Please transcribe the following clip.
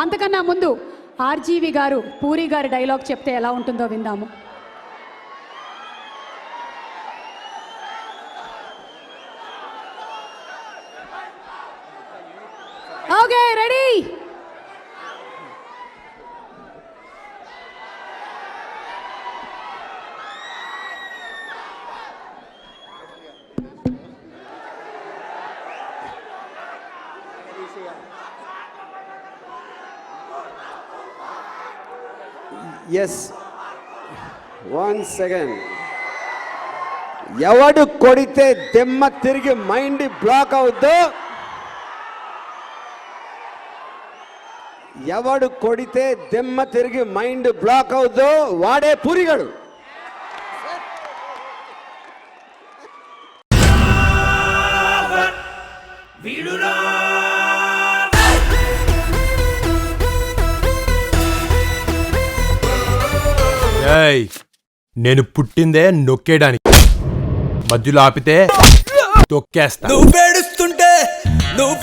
అంతకన్నా ముందు ఆర్జీవి గారు పూరి గారి డైలాగ్ చెప్తే ఎలా ఉంటుందో విందాము. Okay, ready? Yes, 1 second. ఎవడు కొడితే దెమ్మ తిరిగి మైండ్ బ్లాక్ అవుద్దో, ఎవడు కొడితే దెమ్మ తిరిగి మైండ్ బ్లాక్ అవుద్దో వాడే పూరిగాడు. నేను పుట్టిందే నొక్కేయడానికి, మధ్యలో ఆపితే తొక్కేస్తా. నువ్వు